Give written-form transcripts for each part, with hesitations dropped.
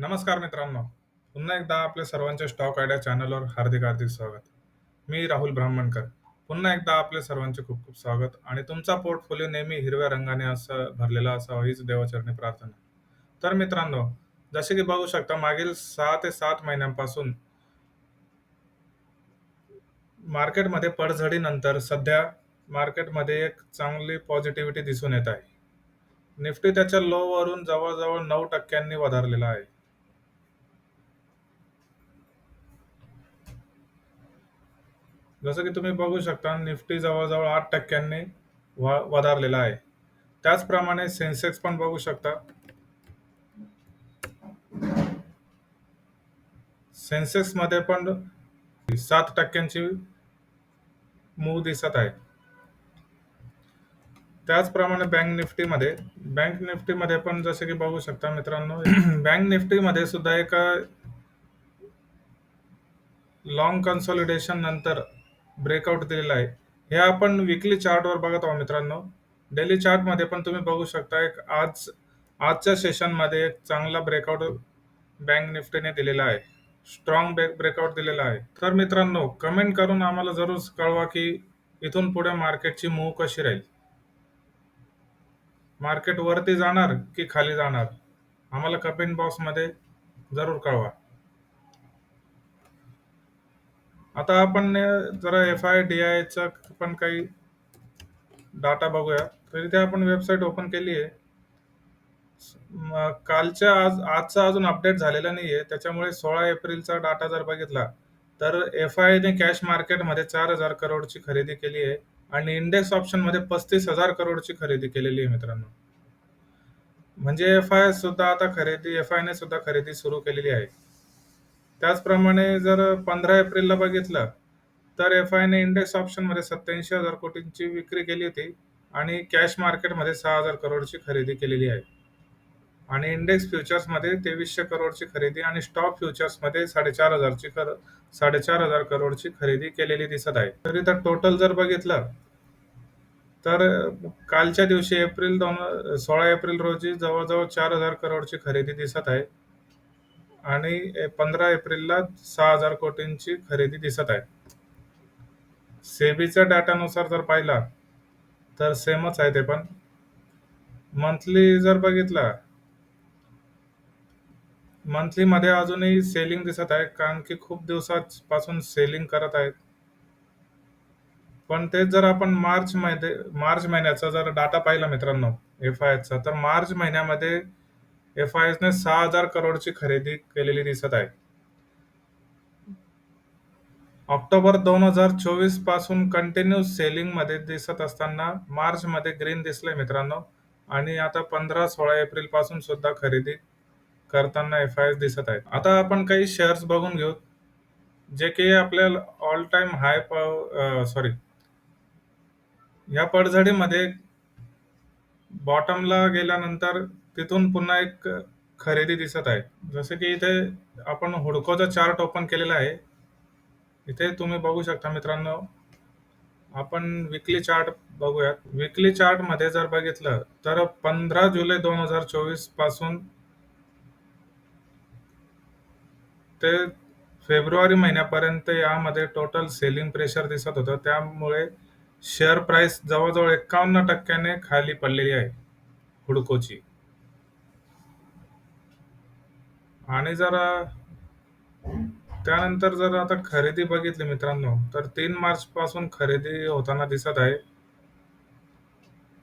नमस्कार मित्रांनो. पुन्हा एकदा आपल्या सर्वांच्या स्टॉक आयडिया चॅनलवर हार्दिक हार्दिक स्वागत. मी राहुल ब्राह्मणकर. पुन्हा एकदा आपल्या सर्वांचे खूप खूप स्वागत आणि तुमचा पोर्टफोलिओ नेहमी हिरव्या रंगाने असं भरलेला असावा हीच देवाचरणी प्रार्थना. तर मित्रांनो, जसे की बघू शकता मागील 6 ते 7 महिन्यांपासून मार्केटमध्ये पडझडीनंतर सध्या मार्केटमध्ये एक चांगली पॉझिटिव्हिटी दिसून येत आहे. निफ्टी त्याच्या लोवरून जवळ-जवळ 9% वधारलेला आहे. जसं की तुम्ही बघू शकता निफ्टी जवळ-जवळ 8% वधारलेला आहे. त्याचप्रमाणे सेन्सेक्स पण बघू शकता. सेन्सेक्समध्ये पण 7% मूव्ह दिसत आहे. त्याचप्रमाणे बँक निफ्टीमध्ये पण जसे की बघू शकता मित्रांनो बँक निफ्टीमध्ये सुद्धा एक लॉंग कन्सॉलिडेशन नंतर ब्रेकआउट दिलेला आहे. हे आपण विकली चार्टवर बघत आहोत मित्रांनो. डेली चार्टमध्ये पण तुम्ही बघू शकता आजच्या सेशनमध्ये एक चांगला ब्रेकआउट बँक निफ्टीने दिलेला आहे. स्ट्रॉंग ब्रेकआउट दिलेला आहे. तर मित्रांनो कमेंट करून आम्हाला जरूर कळवा की इथून पुढे मार्केटची मूव्ह कशी राहील. मार्केट वरती जाणार की खाली जाणार? आम्हाला कमेंट बॉक्समध्ये जरूर कळवा. आता आपण जरा FIDIचा पण काही डाटा बघूया. तर इथे आपण वेबसाईट ओपन केली आहे. आजचा अजून अपडेट झालेला नाहीये. त्याच्यामुळे 16 एप्रिलचा डाटा जर बघितला तर FIने कॅश मार्केटमध्ये 4,000 करोडची खरेदी केली आहे आणि इंडेक्स ऑप्शनमध्ये 35,000 करोडची खरेदी केलेली आहे मित्रांनो. म्हणजे FIने सुद्धा खरेदी सुरू केलेली आहे. त्याचप्रमाणे जर 15 एप्रिलला बघितलं तर FIने इंडेक्स ऑप्शनमध्ये 87,000 कोटींची विक्री केली होती आणि कॅश मार्केटमध्ये 6,000 करोडची खरेदी केलेली आहे. आणि इंडेक्स फ्युचर्समध्ये 2300 करोडची खरेदी आणि स्टॉक फ्युचर्समध्ये 4,500 करोडची खरेदी केलेली दिसत आहे. तर इथं टोटल जर बघितलं तर कालच्या दिवशी 16 एप्रिल रोजी जवळ-जवळ 4,000 करोडची खरेदी दिसत आहे आणि 15 एप्रिलला 6,000 कोटींची खरेदी दिसत आहे. सेबीच्या डाटानुसार जर पाहिला तर सेमच आहे ते पण. मंथली जर बघितला मंथलीमध्ये अजूनही सेलिंग दिसत आहे कारण की खूप दिवसापासून सेलिंग करत आहेत. पण तेच जर आपण मार्च महिन्याचा जर डाटा पाहिला मित्रांनो FIचा तर मार्च महिन्यामध्ये FIने 6,000 करोडची खरेदी केलेली दिसत आहे. ऑक्टोबर 2024 पासून कंटिन्यू सेलिंग मध्ये दिसत असताना मार्च मध्ये ग्रीन दिसलंय मित्रांनो आणि आता 15-16 एप्रिल पासून सुद्धा खरेदी करताना FI दिसत आहेत. आता आपण काही शेअर्स बघून घेऊ जे की आपल्याला ऑल टाइम हाय सॉरी या पडझडीमध्ये बॉटमला गेल्यानंतर तिथून पुन्हा एक खरेदी दिसत आहे. जसे की इथे आपण हुडकोचा चार्ट ओपन केलेला आहे. इथे तुम्ही बघू शकता मित्रांनो. आपण विकली चार्ट बघूयात. विकली चार्ट मध्ये जर बघितलं तर 15 जुलै 2024 पासून ते फेब्रुवारी महिन्यापर्यंत यामध्ये टोटल सेलिंग प्रेशर दिसत होतं. त्यामुळे शेअर प्राइस जवळ-जवळ 51% खाली पडलेली आहे हुडकोची. आणि त्यानंतर जर आता खरेदी बघितली मित्रांनो तर 3 मार्च पासून खरेदी होताना दिसत आहे.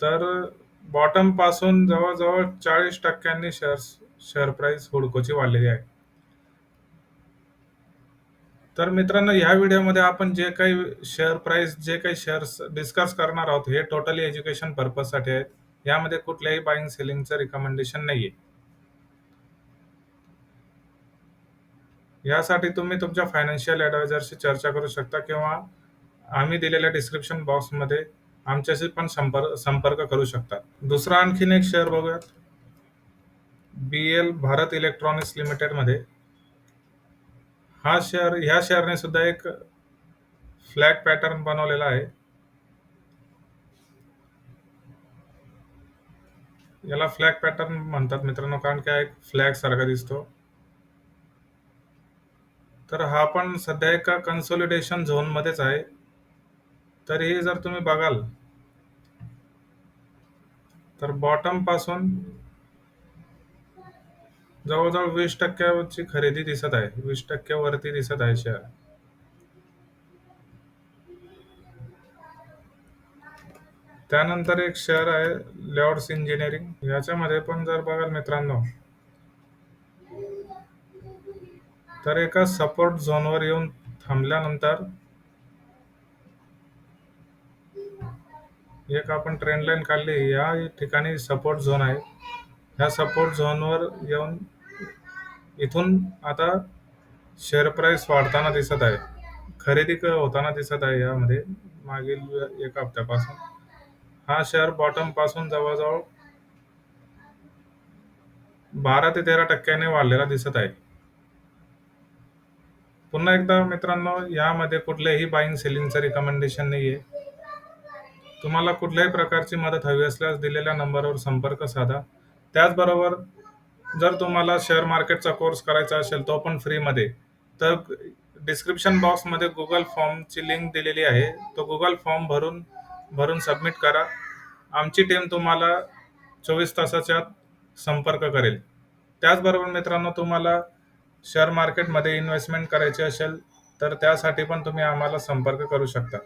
तर बॉटम पासून जवळ-जवळ 40% शेअर प्राइस हुडकोची वाढलेली आहे. तर मित्रांनो या व्हिडिओमध्ये आपण जे काही शेअर्स डिस्कस करणार आहोत हे टोटली एज्युकेशन पर्पजसाठी आहेत. यामध्ये कुठल्याही बाईंग सेलिंगचं रिकमेंडेशन नाहीये. यासाठी तुम्ही तुमच्या फायनान्शियल ॲडवायझरशी चर्चा करू शकता किंवा आम्ही दिलेल्या डिस्क्रिप्शन बॉक्समध्ये आमच्याशी पण संपर्क करू शकता. दुसरा आणखीन एक शेअर बघूयात. BL भारत इलेक्ट्रॉनिक्स लिमिटेडमध्ये ह्या शेअरने सुद्धा एक फ्लॅग पॅटर्न बनवलेला आहे. याला फ्लॅग पॅटर्न म्हणतात मित्रांनो कारण की हा एक फ्लॅग सारखा दिसतो. तर हा पण सध्या एका कन्सोलिडेशन झोनमध्येच आहे. तर हे जर तुम्ही बघाल तर बॉटम पासून जवळ-जवळ 20% ची खरेदी दिसत आहे. 20% वरती दिसत आहे शेअर. त्यानंतर एक शेअर आहे लॉर्ड्स इंजिनिअरिंग. याच्यामध्ये पण जर बघाल मित्रांनो, तर एका सपोर्ट झोनवर येऊन थांबल्यानंतर एक आपण ट्रेंड लाईन काढली. या ठिकाणी सपोर्ट झोन आहे. ह्या सपोर्ट झोनवर येऊन इथून आता शेअर प्राइस वाढताना दिसत आहे. खरेदी होताना दिसत आहे यामध्ये मागील एक हप्त्यापासून. हा शेअर बॉटम पासून जवळ-जवळ 12 ते 13% वाढलेला दिसत आहे. पुन्हा एकदा मित्रांनो, यामध्ये कुठल्याही बाईंग सेलिंगचं रिकमेंडेशन नाहीये. तुम्हाला कुठल्याही प्रकारची मदत हवी असल्यास दिलेल्या नंबरवर संपर्क साधा. त्याचबरोबर जर तुम्हाला शेअर मार्केटचा कोर्स करायचा असेल, तो पण फ्रीमध्ये, तर डिस्क्रिप्शन बॉक्समध्ये Google फॉर्मची लिंक दिलेली आहे. तो Google फॉर्म भरून भरून सबमिट करा. आमची टीम तुम्हाला 24 तासाच्या आत संपर्क करेल. त्याचबरोबर मित्रांनो, तुम्हाला शेअर मार्केटमध्ये इन्व्हेस्टमेंट करायची असेल, तर त्यासाठी पण तुम्ही आम्हाला संपर्क करू शकता.